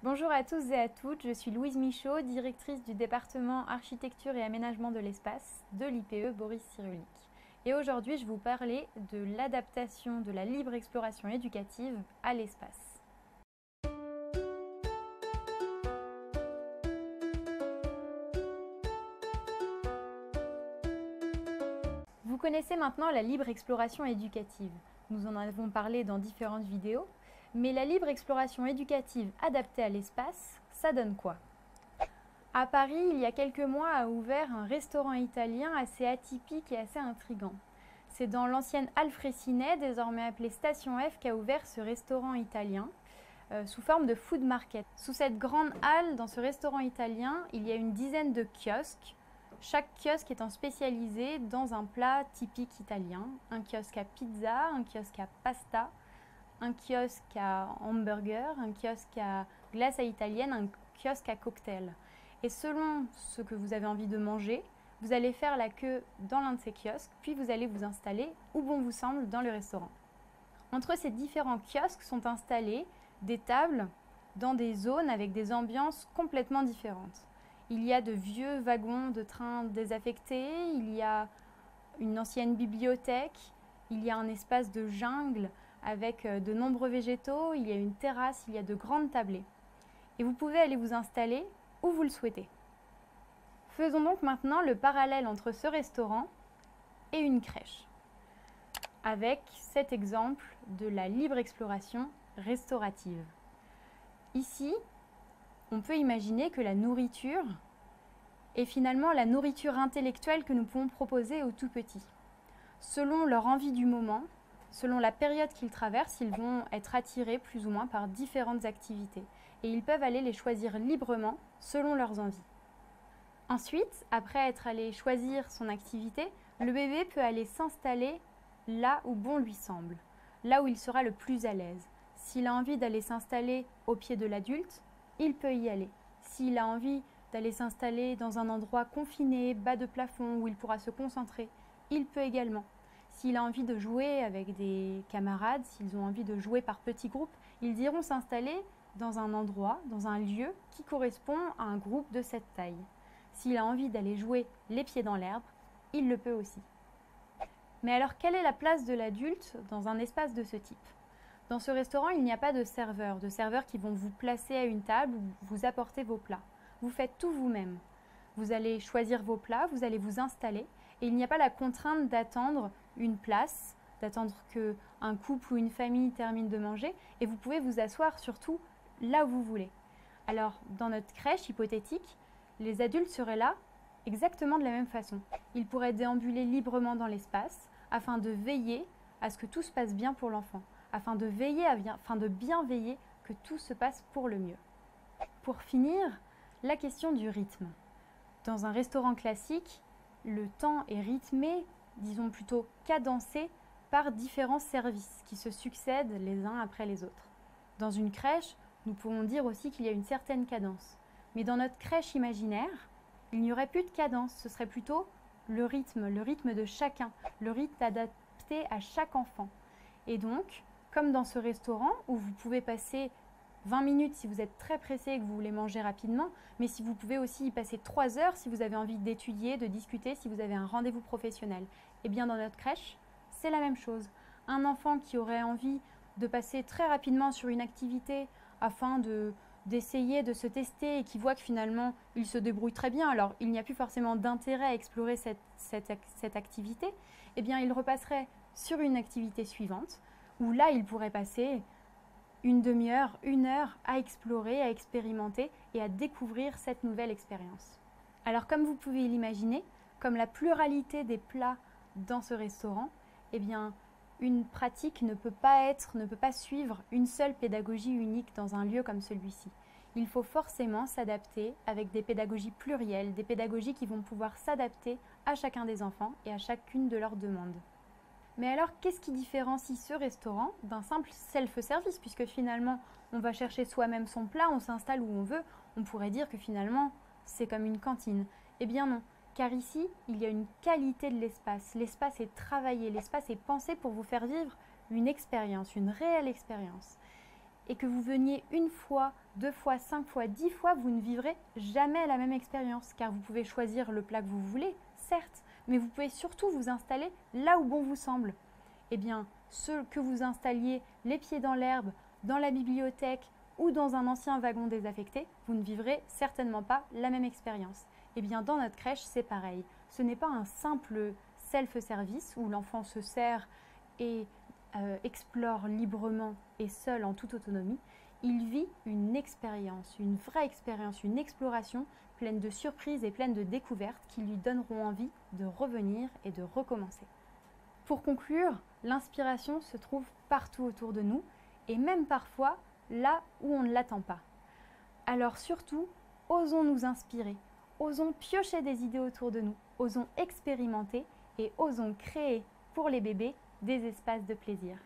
Bonjour à tous et à toutes, je suis Louise Michaud, directrice du département Architecture et Aménagement de l'espace de l'IPE Boris Cyrulnik. Et aujourd'hui, je vais vous parler de l'adaptation de la libre exploration éducative à l'espace. Vous connaissez maintenant la libre exploration éducative. Nous en avons parlé dans différentes vidéos, mais la libre exploration éducative adaptée à l'espace, ça donne quoi? À Paris, il y a quelques mois, a ouvert un restaurant italien assez atypique et assez intrigant. C'est dans l'ancienne halle Fraissinet, désormais appelée Station F, qu'a ouvert ce restaurant italien sous forme de food market. Sous cette grande halle, dans ce restaurant italien, il y a une dizaine de kiosques. Chaque kiosque étant spécialisé dans un plat typique italien. Un kiosque à pizza, un kiosque à pasta, un kiosque à hamburger, un kiosque à glace à italienne, un kiosque à cocktail. Et selon ce que vous avez envie de manger, vous allez faire la queue dans l'un de ces kiosques, puis vous allez vous installer où bon vous semble dans le restaurant. Entre ces différents kiosques sont installées des tables dans des zones avec des ambiances complètement différentes. Il y a de vieux wagons de train désaffectés, il y a une ancienne bibliothèque, il y a un espace de jungle avec de nombreux végétaux, il y a une terrasse, il y a de grandes tablées. Et vous pouvez aller vous installer où vous le souhaitez. Faisons donc maintenant le parallèle entre ce restaurant et une crèche, avec cet exemple de la libre exploration restaurative. Ici, on peut imaginer que la nourriture est finalement la nourriture intellectuelle que nous pouvons proposer aux tout petits. Selon leur envie du moment, selon la période qu'ils traversent, ils vont être attirés plus ou moins par différentes activités et ils peuvent aller les choisir librement selon leurs envies. Ensuite, après être allé choisir son activité, le bébé peut aller s'installer là où bon lui semble, là où il sera le plus à l'aise. S'il a envie d'aller s'installer au pied de l'adulte, il peut y aller. S'il a envie d'aller s'installer dans un endroit confiné, bas de plafond, où il pourra se concentrer, il peut également. S'il a envie de jouer avec des camarades, s'ils ont envie de jouer par petits groupes, ils iront s'installer dans un endroit, dans un lieu qui correspond à un groupe de cette taille. S'il a envie d'aller jouer les pieds dans l'herbe, il le peut aussi. Mais alors, quelle est la place de l'adulte dans un espace de ce type? Dans ce restaurant, il n'y a pas de serveurs qui vont vous placer à une table ou vous apporter vos plats. Vous faites tout vous-même. Vous allez choisir vos plats, vous allez vous installer et il n'y a pas la contrainte d'attendre une place, d'attendre qu'un couple ou une famille termine de manger et vous pouvez vous asseoir surtout là où vous voulez. Alors, dans notre crèche hypothétique, les adultes seraient là exactement de la même façon. Ils pourraient déambuler librement dans l'espace afin de veiller à ce que tout se passe bien pour l'enfant, afin de bien veiller que tout se passe pour le mieux. Pour finir, la question du rythme. Dans un restaurant classique, le temps est rythmé, disons plutôt cadencé, par différents services qui se succèdent les uns après les autres. Dans une crèche, nous pouvons dire aussi qu'il y a une certaine cadence. Mais dans notre crèche imaginaire, il n'y aurait plus de cadence, ce serait plutôt le rythme de chacun, le rythme adapté à chaque enfant. Et donc, comme dans ce restaurant où vous pouvez passer 20 minutes si vous êtes très pressé et que vous voulez manger rapidement, mais si vous pouvez aussi y passer 3 heures si vous avez envie d'étudier, de discuter, si vous avez un rendez-vous professionnel. Et bien dans notre crèche, c'est la même chose. Un enfant qui aurait envie de passer très rapidement sur une activité afin d'essayer de se tester et qui voit que finalement il se débrouille très bien, alors il n'y a plus forcément d'intérêt à explorer cette activité, eh bien il repasserait sur une activité suivante où là il pourrait passer une demi-heure, 1 heure à explorer, à expérimenter et à découvrir cette nouvelle expérience. Alors comme vous pouvez l'imaginer, comme la pluralité des plats dans ce restaurant, eh bien une pratique ne peut pas suivre une seule pédagogie unique dans un lieu comme celui-ci. Il faut forcément s'adapter avec des pédagogies plurielles, des pédagogies qui vont pouvoir s'adapter à chacun des enfants et à chacune de leurs demandes. Mais alors, qu'est-ce qui différencie ce restaurant d'un simple self-service? Puisque finalement, on va chercher soi-même son plat, on s'installe où on veut, on pourrait dire que finalement, c'est comme une cantine. Eh bien non, car ici, il y a une qualité de l'espace. L'espace est travaillé, l'espace est pensé pour vous faire vivre une expérience, une réelle expérience. et que vous veniez une fois, 2 fois, 5 fois, 10 fois, vous ne vivrez jamais la même expérience, car vous pouvez choisir le plat que vous voulez, certes, mais vous pouvez surtout vous installer là où bon vous semble. Eh bien, ce que vous installiez les pieds dans l'herbe, dans la bibliothèque ou dans un ancien wagon désaffecté, vous ne vivrez certainement pas la même expérience. Eh bien, dans notre crèche, c'est pareil. Ce n'est pas un simple self-service où l'enfant se sert et explore librement et seul en toute autonomie. Il vit une expérience, une vraie expérience, une exploration pleine de surprises et pleine de découvertes qui lui donneront envie de revenir et de recommencer. Pour conclure, l'inspiration se trouve partout autour de nous et même parfois là où on ne l'attend pas. Alors surtout, osons nous inspirer, osons piocher des idées autour de nous, osons expérimenter et osons créer pour les bébés des espaces de plaisir.